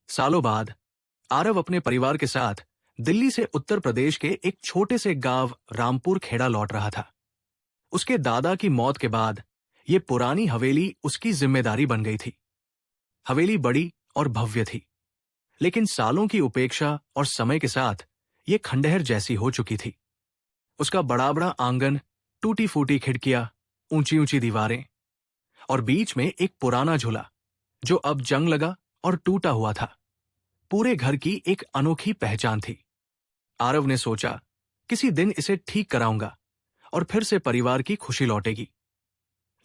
सालों बाद आरव अपने परिवार के साथ दिल्ली से उत्तर प्रदेश के एक छोटे से गांव रामपुर खेड़ा लौट रहा था। उसके दादा की मौत के बाद ये पुरानी हवेली उसकी जिम्मेदारी बन गई थी। हवेली बड़ी और भव्य थी, लेकिन सालों की उपेक्षा और समय के साथ ये खंडहर जैसी हो चुकी थी। उसका बड़ा बड़ा आंगन, टूटी फूटी खिड़कियां, ऊंची ऊंची दीवारें और बीच में एक पुराना झूला जो अब जंग लगा और टूटा हुआ था, पूरे घर की एक अनोखी पहचान थी। आरव ने सोचा, किसी दिन इसे ठीक कराऊंगा और फिर से परिवार की खुशी लौटेगी।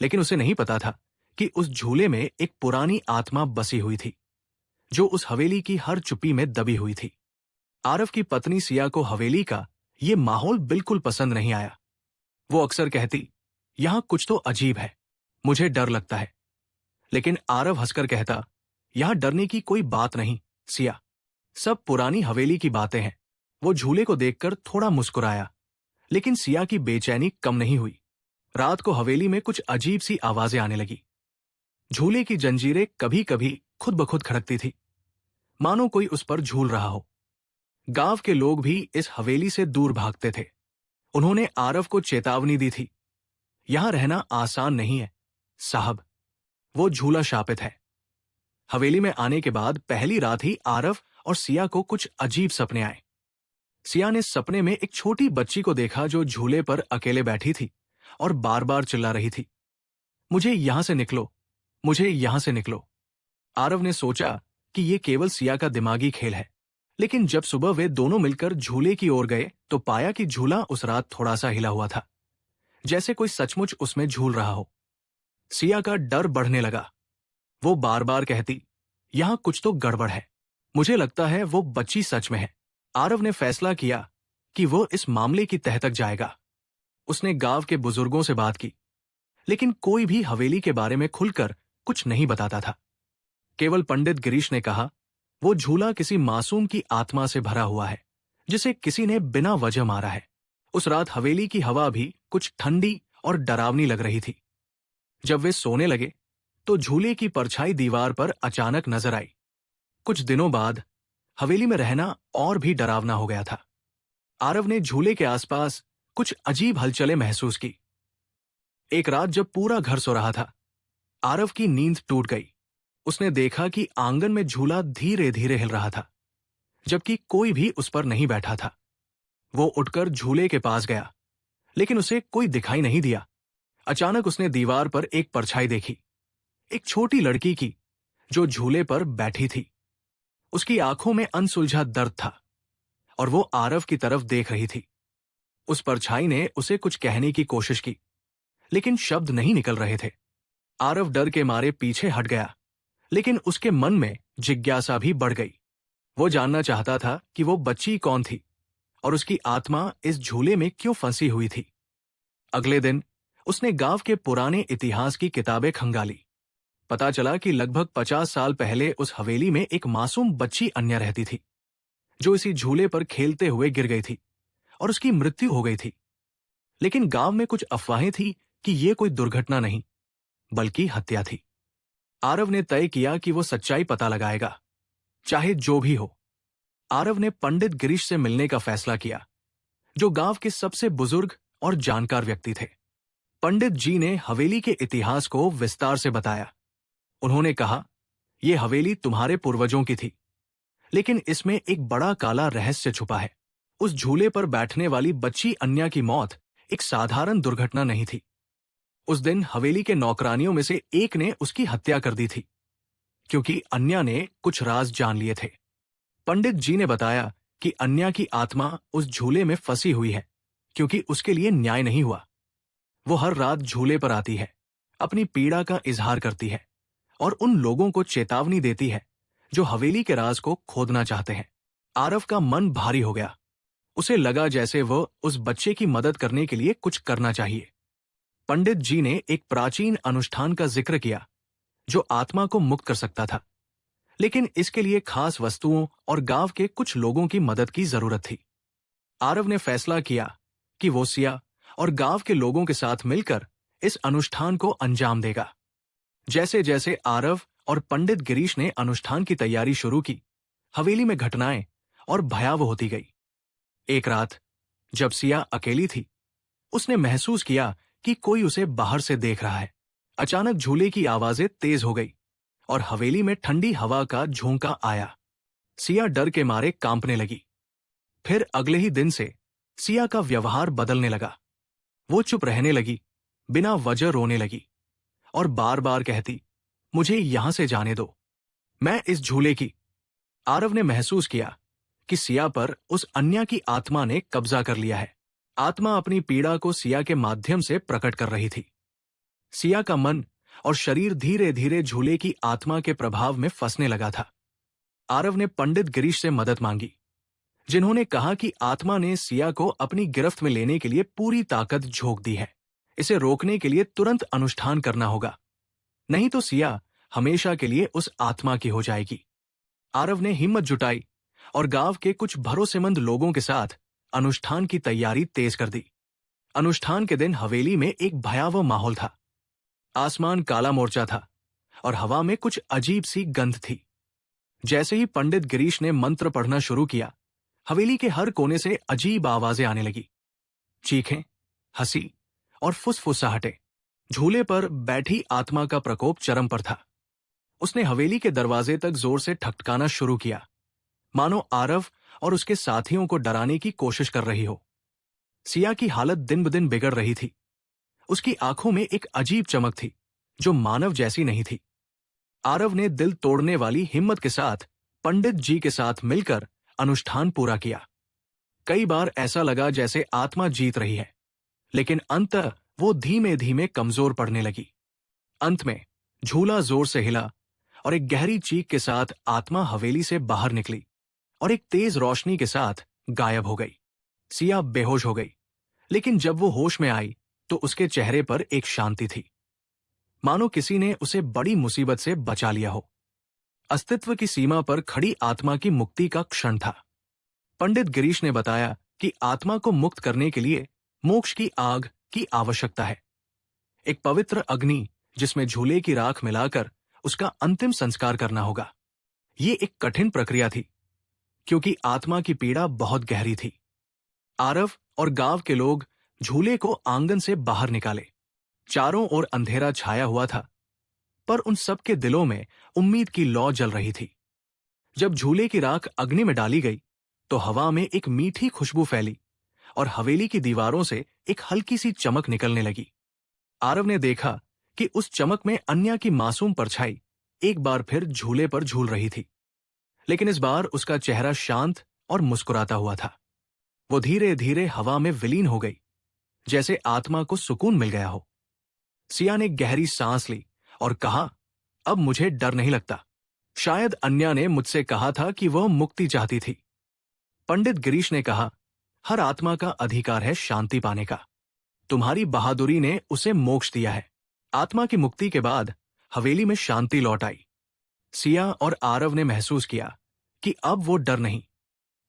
लेकिन उसे नहीं पता था कि उस झूले में एक पुरानी आत्मा बसी हुई थी, जो उस हवेली की हर चुप्पी में दबी हुई थी। आरव की पत्नी सिया को हवेली का ये माहौल बिल्कुल पसंद नहीं आया। वो अक्सर कहती, यहां कुछ तो अजीब है, मुझे डर लगता है। लेकिन आरव हंसकर कहता, यहां डरने की कोई बात नहीं सिया, सब पुरानी हवेली की बातें हैं। वो झूले को देखकर थोड़ा मुस्कुराया, लेकिन सिया की बेचैनी कम नहीं हुई। रात को हवेली में कुछ अजीब सी आवाजें आने लगी। झूले की जंजीरें कभी कभी खुद ब खुद खड़कती थी, मानो कोई उस पर झूल रहा हो। गांव के लोग भी इस हवेली से दूर भागते थे। उन्होंने आरव को चेतावनी दी थी, यहां रहना आसान नहीं है साहब, वो झूला शापित है। हवेली में आने के बाद पहली रात ही आरव और सिया को कुछ अजीब सपने आए। सिया ने सपने में एक छोटी बच्ची को देखा जो झूले पर अकेले बैठी थी और बार बार चिल्ला रही थी, मुझे यहां से निकलो, मुझे यहां से निकलो। आरव ने सोचा कि ये केवल सिया का दिमागी खेल है, लेकिन जब सुबह वे दोनों मिलकर झूले की ओर गए तो पाया कि झूला उस रात थोड़ा सा हिला हुआ था, जैसे कोई सचमुच उसमें झूल रहा हो। सिया का डर बढ़ने लगा। वो बार बार कहती, यहां कुछ तो गड़बड़ है, मुझे लगता है वो बच्ची सच में है। आरव ने फैसला किया कि वो इस मामले की तह तक जाएगा। उसने गांव के बुजुर्गों से बात की, लेकिन कोई भी हवेली के बारे में खुलकर कुछ नहीं बताता था। केवल पंडित गिरीश ने कहा, वो झूला किसी मासूम की आत्मा से भरा हुआ है, जिसे किसी ने बिना वजह मारा है। उस रात हवेली की हवा भी कुछ ठंडी और डरावनी लग रही थी। जब वे सोने लगे तो झूले की परछाई दीवार पर अचानक नजर आई। कुछ दिनों बाद हवेली में रहना और भी डरावना हो गया था। आरव ने झूले के आसपास कुछ अजीब हलचलें महसूस की। एक रात जब पूरा घर सो रहा था, आरव की नींद टूट गई। उसने देखा कि आंगन में झूला धीरे धीरे हिल रहा था, जबकि कोई भी उस पर नहीं बैठा था। वो उठकर झूले के पास गया, लेकिन उसे कोई दिखाई नहीं दिया। अचानक उसने दीवार पर एक परछाई देखी, एक छोटी लड़की की, जो झूले पर बैठी थी। उसकी आंखों में अनसुलझा दर्द था और वो आरव की तरफ देख रही थी। उस परछाई ने उसे कुछ कहने की कोशिश की, लेकिन शब्द नहीं निकल रहे थे। आरव डर के मारे पीछे हट गया, लेकिन उसके मन में जिज्ञासा भी बढ़ गई। वो जानना चाहता था कि वो बच्ची कौन थी और उसकी आत्मा इस झूले में क्यों फंसी हुई थी। अगले दिन उसने गांव के पुराने इतिहास की किताबें खंगाली। पता चला कि लगभग 50 साल पहले उस हवेली में एक मासूम बच्ची अन्या रहती थी, जो इसी झूले पर खेलते हुए गिर गई थी और उसकी मृत्यु हो गई थी। लेकिन गांव में कुछ अफवाहें थी कि यह कोई दुर्घटना नहीं, बल्कि हत्या थी। आरव ने तय किया कि वो सच्चाई पता लगाएगा, चाहे जो भी हो। आरव ने पंडित गिरीश से मिलने का फैसला किया, जो गांव के सबसे बुजुर्ग और जानकार व्यक्ति थे। पंडित जी ने हवेली के इतिहास को विस्तार से बताया। उन्होंने कहा, यह हवेली तुम्हारे पूर्वजों की थी, लेकिन इसमें एक बड़ा काला रहस्य छुपा है। उस झूले पर बैठने वाली बच्ची अन्या की मौत एक साधारण दुर्घटना नहीं थी। उस दिन हवेली के नौकरानियों में से एक ने उसकी हत्या कर दी थी, क्योंकि अन्या ने कुछ राज जान लिए थे। पंडित जी ने बताया कि अन्या की आत्मा उस झूले में फंसी हुई है, क्योंकि उसके लिए न्याय नहीं हुआ। वो हर रात झूले पर आती है, अपनी पीड़ा का इजहार करती है और उन लोगों को चेतावनी देती है जो हवेली के राज को खोदना चाहते हैं। आरव का मन भारी हो गया। उसे लगा जैसे वो उस बच्चे की मदद करने के लिए कुछ करना चाहिए। पंडित जी ने एक प्राचीन अनुष्ठान का जिक्र किया, जो आत्मा को मुक्त कर सकता था, लेकिन इसके लिए खास वस्तुओं और गांव के कुछ लोगों की मदद की जरूरत थी। आरव ने फैसला किया कि वो सिया और गांव के लोगों के साथ मिलकर इस अनुष्ठान को अंजाम देगा। जैसे जैसे आरव और पंडित गिरीश ने अनुष्ठान की तैयारी शुरू की, हवेली में घटनाएं और भयावह होती गई। एक रात जब सिया अकेली थी, उसने महसूस किया कि कोई उसे बाहर से देख रहा है। अचानक झूले की आवाजें तेज हो गई और हवेली में ठंडी हवा का झोंका आया। सिया डर के मारे कांपने लगी। फिर अगले ही दिन से सिया का व्यवहार बदलने लगा। वो चुप रहने लगी, बिना वजह रोने लगी और बार बार कहती, मुझे यहां से जाने दो, मैं इस झूले की। आरव ने महसूस किया कि सिया पर उस अन्य की आत्मा ने कब्जा कर लिया है। आत्मा अपनी पीड़ा को सिया के माध्यम से प्रकट कर रही थी। सिया का मन और शरीर धीरे धीरे झूले की आत्मा के प्रभाव में फंसने लगा था। आरव ने पंडित गिरीश से मदद मांगी, जिन्होंने कहा कि आत्मा ने सिया को अपनी गिरफ्त में लेने के लिए पूरी ताकत झोंक दी है। इसे रोकने के लिए तुरंत अनुष्ठान करना होगा, नहीं तो सिया हमेशा के लिए उस आत्मा की हो जाएगी। आरव ने हिम्मत जुटाई और गांव के कुछ भरोसेमंद लोगों के साथ अनुष्ठान की तैयारी तेज कर दी। अनुष्ठान के दिन हवेली में एक भयावह माहौल था। आसमान काला मोर्चा था और हवा में कुछ अजीब सी गंध थी। जैसे ही पंडित गिरीश ने मंत्र पढ़ना शुरू किया, हवेली के हर कोने से अजीब आवाजें आने लगी। चीखें, हंसी और फुसफुसाहटें। झूले पर बैठी आत्मा का प्रकोप चरम पर था। उसने हवेली के दरवाजे तक जोर से ठकठकाना शुरू किया, मानो आरव और उसके साथियों को डराने की कोशिश कर रही हो। सिया की हालत दिन ब दिन बिगड़ रही थी। उसकी आंखों में एक अजीब चमक थी जो मानव जैसी नहीं थी। आरव ने दिल तोड़ने वाली हिम्मत के साथ पंडित जी के साथ मिलकर अनुष्ठान पूरा किया। कई बार ऐसा लगा जैसे आत्मा जीत रही है, लेकिन अंततः वो धीमे धीमे कमजोर पड़ने लगी। अंत में झूला जोर से हिला और एक गहरी चीख के साथ आत्मा हवेली से बाहर निकली और एक तेज रोशनी के साथ गायब हो गई। सिया बेहोश हो गई, लेकिन जब वो होश में आई तो उसके चेहरे पर एक शांति थी, मानो किसी ने उसे बड़ी मुसीबत से बचा लिया हो। अस्तित्व की सीमा पर खड़ी आत्मा की मुक्ति का क्षण था। पंडित गिरीश ने बताया कि आत्मा को मुक्त करने के लिए मोक्ष की आग की आवश्यकता है, एक पवित्र अग्नि जिसमें झूले की राख मिलाकर उसका अंतिम संस्कार करना होगा। ये एक कठिन प्रक्रिया थी, क्योंकि आत्मा की पीड़ा बहुत गहरी थी। आरव और गांव के लोग झूले को आंगन से बाहर निकाले। चारों ओर अंधेरा छाया हुआ था, पर उन सबके दिलों में उम्मीद की लौ जल रही थी। जब झूले की राख अग्नि में डाली गई तो हवा में एक मीठी खुशबू फैली और हवेली की दीवारों से एक हल्की सी चमक निकलने लगी। आरव ने देखा कि उस चमक में अन्या की मासूम परछाई एक बार फिर झूले पर झूल रही थी, लेकिन इस बार उसका चेहरा शांत और मुस्कुराता हुआ था। वो धीरे धीरे हवा में विलीन हो गई, जैसे आत्मा को सुकून मिल गया हो। सिया ने गहरी सांस ली और कहा, अब मुझे डर नहीं लगता। शायद अन्या ने मुझसे कहा था कि वह मुक्ति चाहती थी। पंडित गिरीश ने कहा, हर आत्मा का अधिकार है शांति पाने का। तुम्हारी बहादुरी ने उसे मोक्ष दिया है। आत्मा की मुक्ति के बाद हवेली में शांति लौट आई। सिया और आरव ने महसूस किया कि अब वो डर नहीं,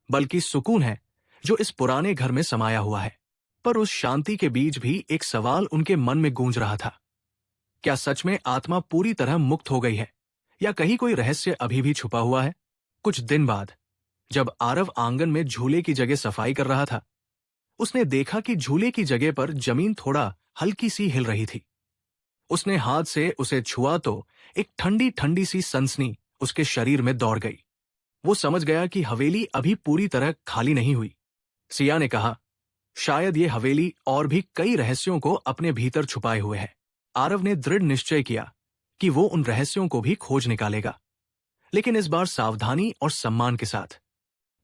बल्कि सुकून है जो इस पुराने घर में समाया हुआ है। पर उस शांति के बीच भी एक सवाल उनके मन में गूंज रहा था। क्या सच में आत्मा पूरी तरह मुक्त हो गई है, या कहीं कोई रहस्य अभी भी छुपा हुआ है? कुछ दिन बाद जब आरव आंगन में झूले की जगह सफाई कर रहा था, उसने देखा कि झूले की जगह पर जमीन थोड़ा हल्की सी हिल रही थी। उसने हाथ से उसे छुआ तो एक ठंडी ठंडी सी सनसनी उसके शरीर में दौड़ गई। वो समझ गया कि हवेली अभी पूरी तरह खाली नहीं हुई। सिया ने कहा, शायद ये हवेली और भी कई रहस्यों को अपने भीतर छुपाए हुए है। आरव ने दृढ़ निश्चय किया कि वो उन रहस्यों को भी खोज निकालेगा, लेकिन इस बार सावधानी और सम्मान के साथ।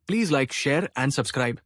Please like, share and subscribe.